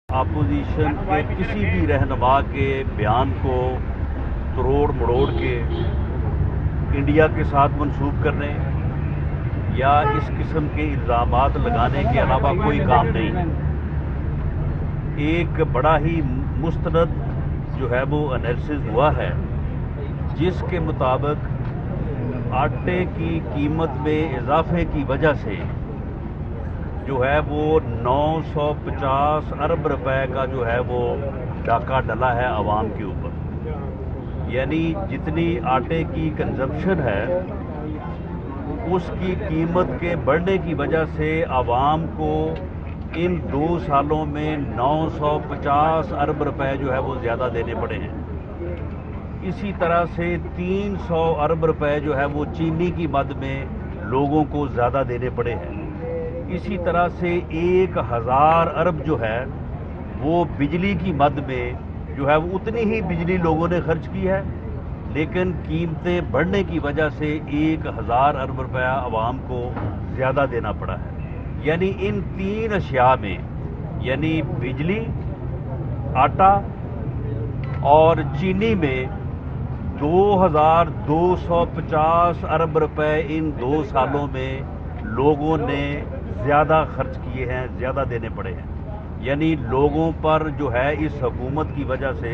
Opposition کے کسی بھی رہنما کے بیان کو توڑ مڑوڑ کے انڈیا کے ساتھ منسوب کرنے یا اس قسم کے الزامات لگانے کے علاوہ کوئی کام نہیں. ایک بڑا ہی مستند جو ہے وہ انالیسز ہوا ہے جس کے مطابق آٹے کی قیمت میں اضافے کی وجہ سے جو ہے وہ 950 ارب روپے کا جو ہے وہ ڈاکہ ڈلا ہے عوام کے اوپر. یعنی جتنی آٹے کی کنزمپشن ہے اس کی قیمت کے بڑھنے کی وجہ سے عوام کو ان 2 سالوں میں 950 ارب روپے جو ہے وہ زیادہ دینے پڑے ہیں. اسی طرح سے 300 ارب روپے جو ہے وہ چینی کی مد میں لوگوں کو زیادہ دینے پڑے ہیں. اسی طرح سے 1000 ارب جو ہے وہ بجلی کی مد میں جو ہے وہ اتنی ہی بجلی لوگوں نے خرچ کی ہے، لیکن قیمتیں بڑھنے کی وجہ سے 1000 ارب روپیہ عوام کو زیادہ دینا پڑا ہے. یعنی ان 3 اشیاء میں یعنی بجلی، آٹا اور چینی میں 2250 ارب روپے ان 2 سالوں میں لوگوں نے زیادہ خرچ کیے ہیں، زیادہ دینے پڑے ہیں. یعنی لوگوں پر جو ہے اس حکومت کی وجہ سے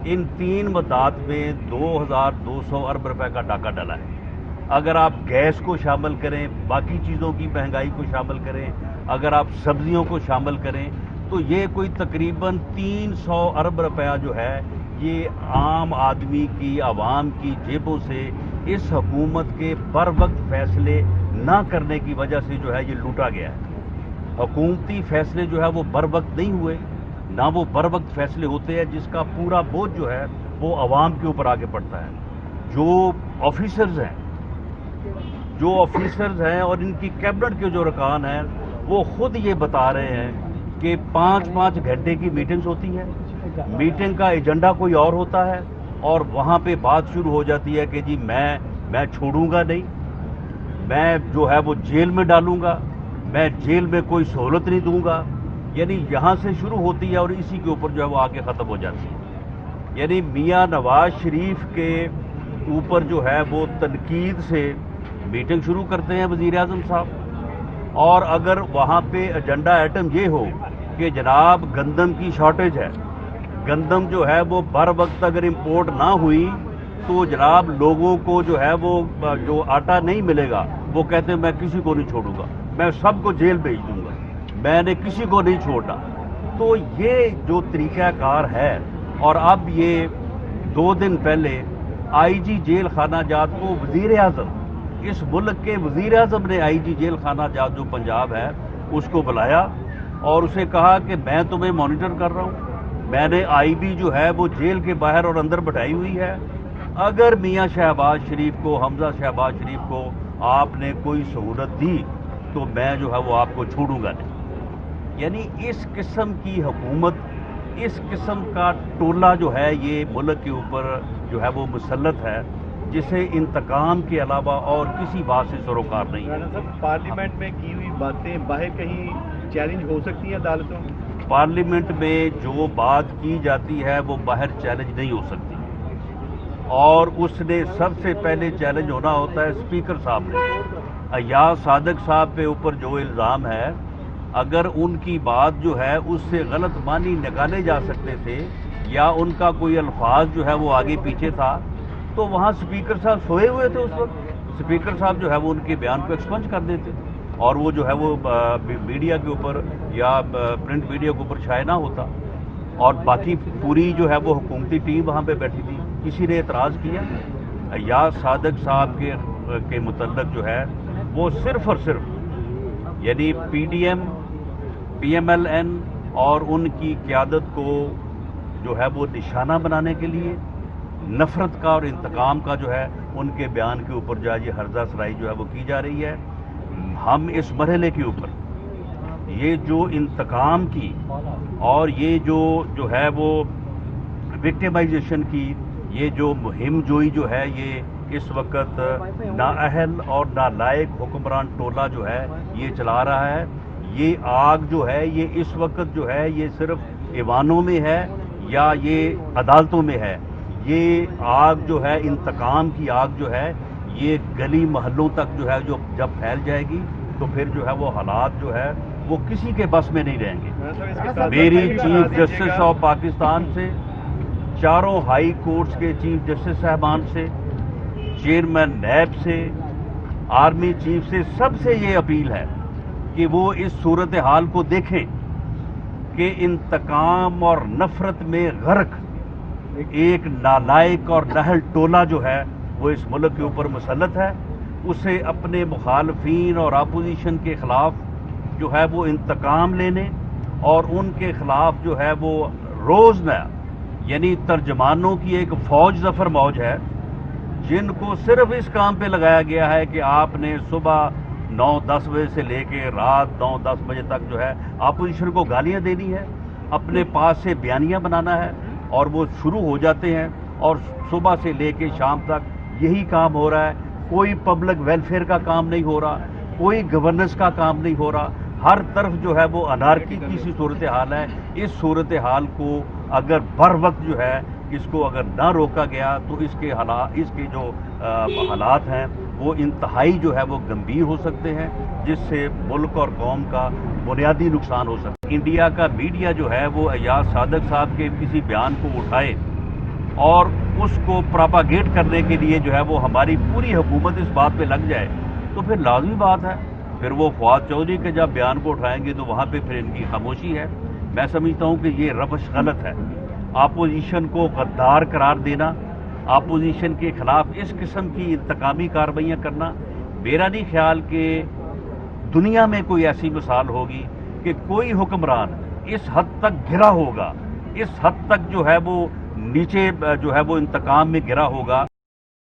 ان 3 مدات میں 2200 ارب روپے کا ڈاکہ ڈلا ہے. اگر آپ گیس کو شامل کریں، باقی چیزوں کی مہنگائی کو شامل کریں، اگر آپ سبزیوں کو شامل کریں تو یہ کوئی تقریباً 300 ارب روپیہ جو ہے یہ عام آدمی کی، عوام کی جیبوں سے اس حکومت کے بر وقت فیصلے نہ کرنے کی وجہ سے جو ہے یہ لوٹا گیا ہے. حکومتی فیصلے جو ہے وہ بر وقت نہیں ہوئے، نہ وہ بر وقت فیصلے ہوتے ہیں جس کا پورا بوجھ جو ہے وہ عوام کے اوپر آگے پڑتا ہے. جو آفیسرز ہیں اور ان کی کیبنٹ کے جو ارکان ہیں وہ خود یہ بتا رہے ہیں کہ 5-5 گھنٹے کی میٹنگز ہوتی ہے، میٹنگ کا ایجنڈا کوئی اور ہوتا ہے اور وہاں پہ بات شروع ہو جاتی ہے کہ جی میں چھوڑوں گا نہیں، میں جو ہے وہ جیل میں ڈالوں گا، میں جیل میں کوئی سہولت نہیں دوں گا. یعنی یہاں سے شروع ہوتی ہے اور اسی کے اوپر جو ہے وہ آگے ختم ہو جاتی ہے. یعنی میاں نواز شریف کے اوپر جو ہے وہ تنقید سے میٹنگ شروع کرتے ہیں وزیر اعظم صاحب، اور اگر وہاں پہ ایجنڈا آئٹم یہ ہو کہ جناب گندم کی شارٹیج ہے، گندم جو ہے وہ بر وقت اگر امپورٹ نہ ہوئی تو جناب لوگوں کو جو ہے وہ جو آٹا نہیں ملے گا، وہ کہتے ہیں میں کسی کو نہیں چھوڑوں گا، میں سب کو جیل بھیج دوں گا، میں نے کسی کو نہیں چھوڑنا. تو یہ جو طریقہ کار ہے، اور اب یہ 2 دن پہلے آئی جی جیل خانہ جات کو وزیر اعظم، اس ملک کے وزیر اعظم نے آئی جی جیل خانہ جات جو پنجاب ہے اس کو بلایا اور اسے کہا کہ میں تمہیں مانیٹر کر رہا ہوں، میں نے آئی بی جو ہے وہ جیل کے باہر اور اندر بٹھائی ہوئی ہے، اگر میاں شہباز شریف کو، حمزہ شہباز شریف کو آپ نے کوئی سہولت دی تو میں جو ہے وہ آپ کو چھوڑوں گا نہیں. یعنی اس قسم کی حکومت، اس قسم کا ٹولہ جو ہے یہ ملک کے اوپر جو ہے وہ مسلط ہے، جسے انتقام کے علاوہ اور کسی بات سے سروکار نہیں ہے. رانا صاحب، پارلیمنٹ میں کی ہوئی باتیں باہر کہیں چیلنج ہو سکتی ہیں عدالتوں میں؟ پارلیمنٹ میں جو بات کی جاتی ہے وہ باہر چیلنج نہیں ہو سکتی، اور اس نے سب سے پہلے چیلنج ہونا ہوتا ہے اسپیکر صاحب نے. ایاز صادق صاحب پہ اوپر جو الزام ہے، اگر ان کی بات جو ہے اس سے غلط معنی نکالے جا سکتے تھے یا ان کا کوئی الفاظ جو ہے وہ آگے پیچھے تھا تو وہاں اسپیکر صاحب سوئے ہوئے تھے. اس وقت اسپیکر صاحب جو ہے وہ ان کے بیان کو ایکسپنج کر دیتے اور وہ جو ہے وہ میڈیا کے اوپر یا پرنٹ میڈیا کے اوپر شائع نہ ہوتا، اور باقی پوری جو ہے وہ حکومتی ٹیم وہاں پہ بیٹھی تھی. کسی نے اعتراض کیا؟ ایاز صادق صاحب کے متعلق جو ہے وہ صرف اور صرف یعنی P D M, P M L N اور ان کی قیادت کو جو ہے وہ نشانہ بنانے کے لیے نفرت کا اور انتقام کا جو ہے ان کے بیان کے اوپر جو ہے یہ ہرزہ سرائی جو ہے وہ کی جا رہی ہے. ہم اس مرحلے کے اوپر یہ جو انتقام کی اور یہ جو ہے وہ وکٹمائزیشن کی یہ جو مہم جوئی جو ہے یہ اس وقت نااہل اور نالائق حکمران ٹولہ جو ہے یہ چلا رہا ہے. یہ آگ جو ہے یہ اس وقت جو ہے یہ صرف ایوانوں میں ہے یا یہ عدالتوں میں ہے. یہ آگ جو ہے, انتقام کی آگ جو ہے, یہ گلی محلوں تک جو ہے جو جب پھیل جائے گی تو پھر جو ہے وہ حالات جو ہے وہ کسی کے بس میں نہیں رہیں گے. میری چیف جسٹس آف پاکستان سے, چاروں ہائی کورٹس کے چیف جسٹس صاحبان سے, چیئرمین نیب سے, آرمی چیف سے, سب سے یہ اپیل ہے کہ وہ اس صورتحال کو دیکھیں کہ انتقام اور نفرت میں غرق ایک نالائق اور نہل ٹولہ جو ہے وہ اس ملک کے اوپر مسلط ہے. اسے اپنے مخالفین اور اپوزیشن کے خلاف جو ہے وہ انتقام لینے اور ان کے خلاف جو ہے وہ روزنہ, یعنی ترجمانوں کی ایک فوج ظفر موج ہے جن کو صرف اس کام پہ لگایا گیا ہے کہ آپ نے صبح 9-10 بجے سے لے کے رات 9-10 بجے تک جو ہے اپوزیشن کو گالیاں دینی ہے, اپنے پاس سے بیانیاں بنانا ہے, اور وہ شروع ہو جاتے ہیں اور صبح سے لے کے شام تک یہی کام ہو رہا ہے. کوئی پبلک ویلفیئر کا کام نہیں ہو رہا, کوئی گورننس کا کام نہیں ہو رہا, ہر طرف جو ہے وہ انارکی کی سی صورتحال ہے. اس صورتحال کو اگر بر وقت جو ہے اس کو اگر نہ روکا گیا تو اس کے جو حالات ہیں وہ انتہائی جو ہے وہ گمبھیر ہو سکتے ہیں, جس سے ملک اور قوم کا بنیادی نقصان ہو سکتا ہے. انڈیا کا میڈیا جو ہے وہ ایاز صادق صاحب کے کسی بیان کو اٹھائے اور اس کو پراپاگیٹ کرنے کے لیے جو ہے وہ ہماری پوری حکومت اس بات پہ لگ جائے تو پھر لازمی بات ہے پھر وہ فواد چودھری کے جب بیان کو اٹھائیں گے تو وہاں پہ پھر ان کی خاموشی ہے. میں سمجھتا ہوں کہ یہ روش غلط ہے. اپوزیشن کو غدار قرار دینا, اپوزیشن کے خلاف اس قسم کی انتقامی کارروائیاں کرنا, میرا نہیں خیال کہ دنیا میں کوئی ایسی مثال ہوگی کہ کوئی حکمران اس حد تک گرا ہوگا, اس حد تک جو ہے وہ نیچے جو ہے وہ انتقام میں گرا ہوگا.